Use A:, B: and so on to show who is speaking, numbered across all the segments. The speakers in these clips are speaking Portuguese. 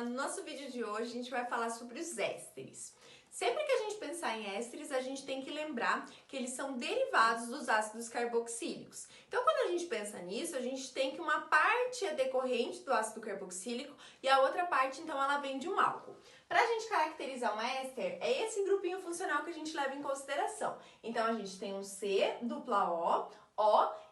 A: No nosso vídeo de hoje a gente vai falar sobre os ésteres. Sempre que a gente pensar em ésteres, a gente tem que lembrar que eles são derivados dos ácidos carboxílicos. Então, quando a gente pensa nisso, a gente tem que uma parte é decorrente do ácido carboxílico e a outra parte, então, ela vem de um álcool. Para a gente caracterizar um éster, é esse grupinho funcional que a gente leva em consideração. Então, a gente tem um C, dupla O,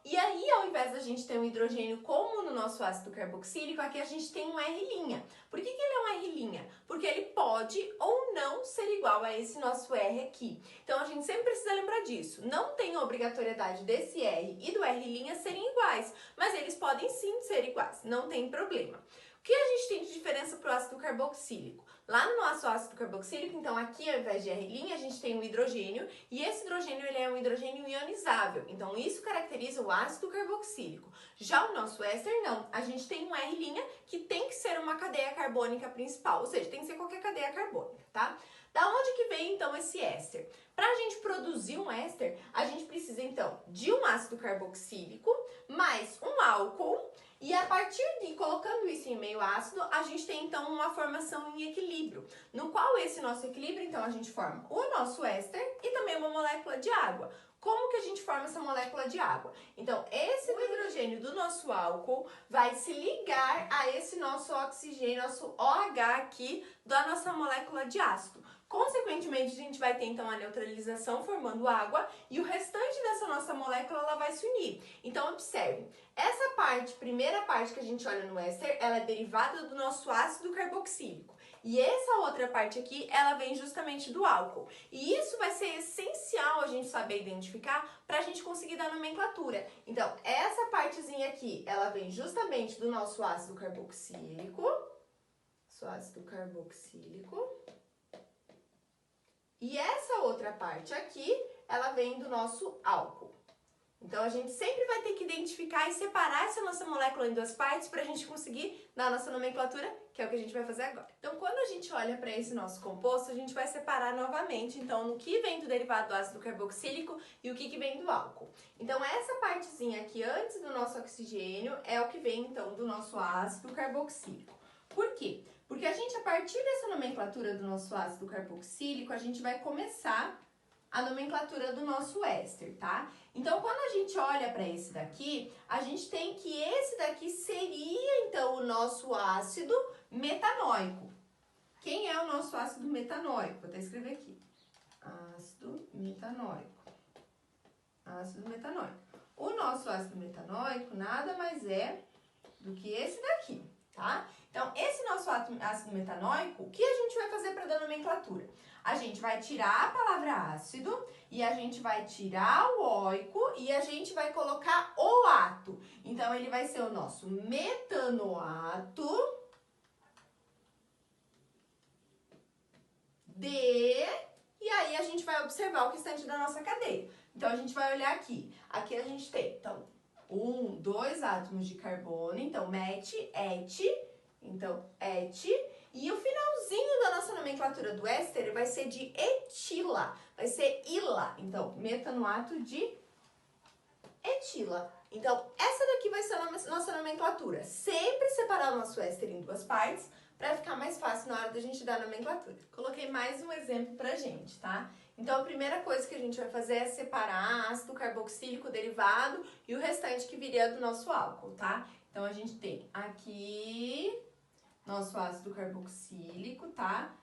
A: e aí, ao invés da gente ter um hidrogênio como no nosso ácido carboxílico, aqui a gente tem um R'. Por que ele é um R'? Porque ele pode ou não ser igual a esse nosso R aqui. Então, a gente sempre precisa lembrar disso. Não tem obrigatoriedade desse R e do R' serem iguais, mas eles podem sim ser iguais, não tem problema. O que a gente tem de diferença para o ácido carboxílico? Lá no nosso ácido carboxílico, então aqui ao invés de R', a gente tem um hidrogênio, e esse hidrogênio ele é um hidrogênio ionizável. Então isso caracteriza o ácido carboxílico. Já o nosso éster não, a gente tem um R' que tem que ser uma cadeia carbônica principal, ou seja, tem que ser qualquer cadeia carbônica, tá? Da onde que vem então esse éster? Para a gente produzir um éster, a gente precisa então de um ácido carboxílico mais um álcool, e a partir de colocando isso em meio ácido, a gente tem então uma formação em equilíbrio, no qual esse nosso equilíbrio, então a gente forma o nosso éster e também uma molécula de água. Como que a gente forma essa molécula de água? Então, esse hidrogênio do nosso álcool vai se ligar a esse nosso oxigênio, nosso OH aqui da nossa molécula de ácido. Consequentemente, a gente vai ter então a neutralização formando água e o restante dessa nossa molécula ela vai se unir. Então, observe, essa parte, primeira parte que a gente olha no éster, ela é derivada do nosso ácido carboxílico. E essa outra parte aqui, ela vem justamente do álcool. E isso vai ser essencial a gente saber identificar para a gente conseguir dar nomenclatura. Então, essa partezinha aqui, ela vem justamente do nosso ácido carboxílico. E essa outra parte aqui, ela vem do nosso álcool. Então, a gente sempre vai ter que identificar e separar essa nossa molécula em duas partes para a gente conseguir dar a nossa nomenclatura, que é o que a gente vai fazer agora. Então, quando a gente olha para esse nosso composto, a gente vai separar novamente, então, no que vem do derivado do ácido carboxílico e o que vem do álcool. Então, essa partezinha aqui antes do nosso oxigênio é o que vem, então, do nosso ácido carboxílico. Por quê? Porque a gente, a partir dessa nomenclatura do nosso ácido carboxílico, a gente vai começar a nomenclatura do nosso éster, tá? Então, quando a gente olha para esse daqui, a gente tem que esse daqui seria, então, o nosso ácido metanóico. Quem é o nosso ácido metanóico? Vou até escrever aqui. Ácido metanóico. Ácido metanóico. O nosso ácido metanóico nada mais é do que esse daqui, tá? Então, esse nosso ácido metanóico, o que a gente vai fazer para dar nomenclatura? A gente vai tirar a palavra ácido e a gente vai tirar o óico e a gente vai colocar o ato. Então, ele vai ser o nosso metanoato de... E aí, a gente vai observar o restante da nossa cadeia. Então, a gente vai olhar aqui. Aqui a gente tem, então, 2 átomos de carbono. Então, met, et... Então, et, e o finalzinho da nossa nomenclatura do éster vai ser de etila, vai ser ila. Então, metanoato de etila. Então, essa daqui vai ser a nossa nomenclatura. Sempre separar o nosso éster em duas partes para ficar mais fácil na hora da gente dar a nomenclatura. Coloquei mais um exemplo pra gente, tá? Então, a primeira coisa que a gente vai fazer é separar ácido carboxílico derivado e o restante que viria do nosso álcool, tá? Então, a gente tem aqui nosso ácido carboxílico, tá?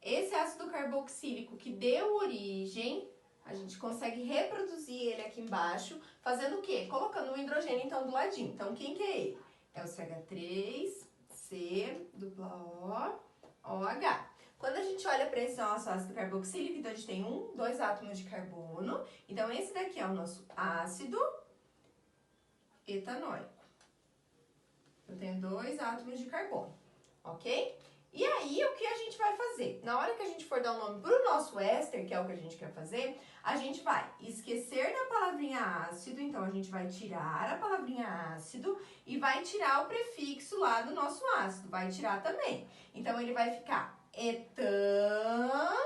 A: Esse ácido carboxílico que deu origem, a gente consegue reproduzir ele aqui embaixo, fazendo o quê? Colocando um hidrogênio, então, do ladinho. Então, quem que é ele? É o CH3, dupla O, OH. Quando a gente olha para esse nosso ácido carboxílico, então, a gente tem 2 átomos de carbono. Então, esse daqui é o nosso ácido etanóico. Eu tenho 2 átomos de carbono. Ok? E aí, o que a gente vai fazer? Na hora que a gente for dar o nome para o nosso éster, que é o que a gente quer fazer, a gente vai esquecer da palavrinha ácido, então a gente vai tirar a palavrinha ácido e vai tirar o prefixo lá do nosso ácido, vai tirar também. Então, ele vai ficar etan,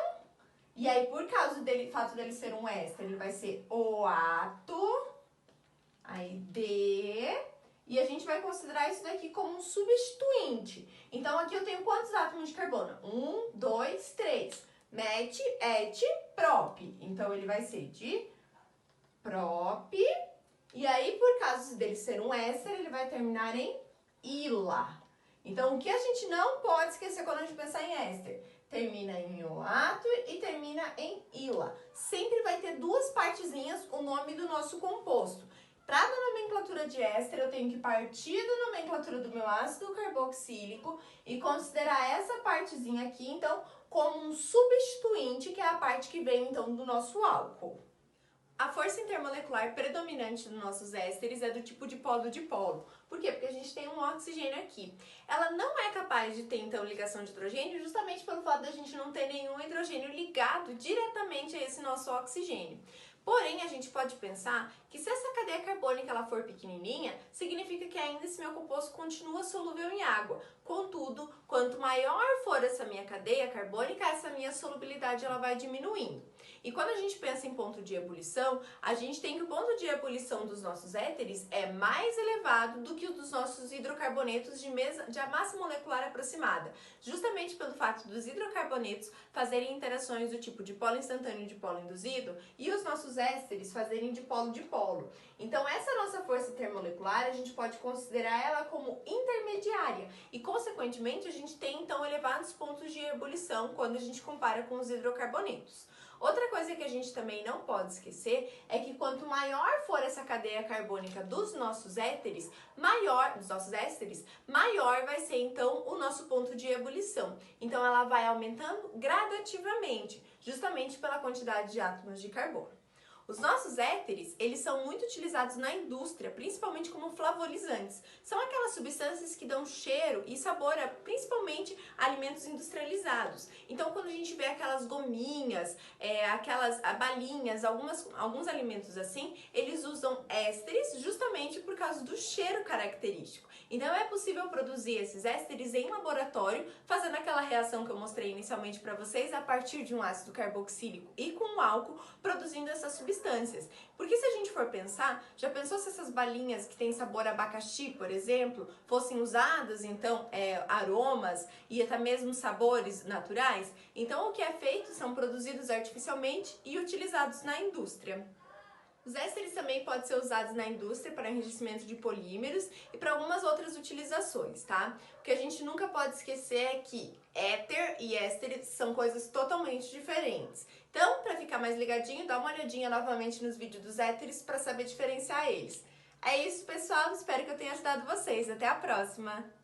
A: e aí, por causa do fato dele ser um éster, ele vai ser oato, aí de... e a gente vai considerar isso daqui como um substituinte. Então, aqui eu tenho quantos átomos de carbono? 1, 2, 3. Met, et, prop. Então, ele vai ser de prop. E aí, por causa dele ser um éster, ele vai terminar em ila. Então, o que a gente não pode esquecer quando a gente pensar em éster? Termina em ioato e termina em ila. Sempre vai ter duas partezinhas o nome do nosso composto. Para a nomenclatura de éster, eu tenho que partir da nomenclatura do meu ácido carboxílico e considerar essa partezinha aqui, então, como um substituinte, que é a parte que vem, então, do nosso álcool. A força intermolecular predominante dos nossos ésteres é do tipo dipolo-dipolo. Por quê? Porque a gente tem um oxigênio aqui. Ela não é capaz de ter, então, ligação de hidrogênio justamente pelo fato de a gente não ter nenhum hidrogênio ligado diretamente a esse nosso oxigênio. Porém, a gente pode pensar que se essa cadeia carbônica ela for pequenininha, significa que ainda esse meu composto continua solúvel em água. Contudo, quanto maior for essa minha cadeia carbônica, essa minha solubilidade ela vai diminuindo. E quando a gente pensa em ponto de ebulição, a gente tem que o ponto de ebulição dos nossos éteres é mais elevado do que o dos nossos hidrocarbonetos de massa molecular aproximada, justamente pelo fato dos hidrocarbonetos fazerem interações do tipo dipolo instantâneo e dipolo induzido e os nossos ésteres fazerem dipolo-dipolo. Então, essa nossa força termolecular, a gente pode considerar ela como intermediária e, consequentemente, a gente tem, então, elevados pontos de ebulição quando a gente compara com os hidrocarbonetos. Outra coisa que a gente também não pode esquecer é que quanto maior for essa cadeia carbônica dos nossos ésteres, maior vai ser então o nosso ponto de ebulição. Então ela vai aumentando gradativamente, justamente pela quantidade de átomos de carbono. Os nossos éteres, eles são muito utilizados na indústria, principalmente como flavorizantes. São aquelas substâncias que dão cheiro e sabor a, principalmente, alimentos industrializados. Então, quando a gente vê aquelas gominhas, aquelas balinhas, alguns alimentos assim, eles usam ésteres justamente por causa do cheiro característico. Então, é possível produzir esses ésteres em laboratório, fazendo aquela reação que eu mostrei inicialmente para vocês, a partir de um ácido carboxílico e com um álcool, produzindo essas substâncias. Porque se a gente for pensar, já pensou se essas balinhas que têm sabor abacaxi, por exemplo, fossem usadas, então, aromas e até mesmo sabores naturais? Então, o que é feito são produzidos artificialmente e utilizados na indústria. Os ésteres também podem ser usados na indústria para enrijecimento de polímeros e para algumas outras utilizações, tá? O que a gente nunca pode esquecer é que éter e éster são coisas totalmente diferentes. Então, para ficar mais ligadinho, dá uma olhadinha novamente nos vídeos dos éteres para saber diferenciar eles. É isso, pessoal. Espero que eu tenha ajudado vocês. Até a próxima!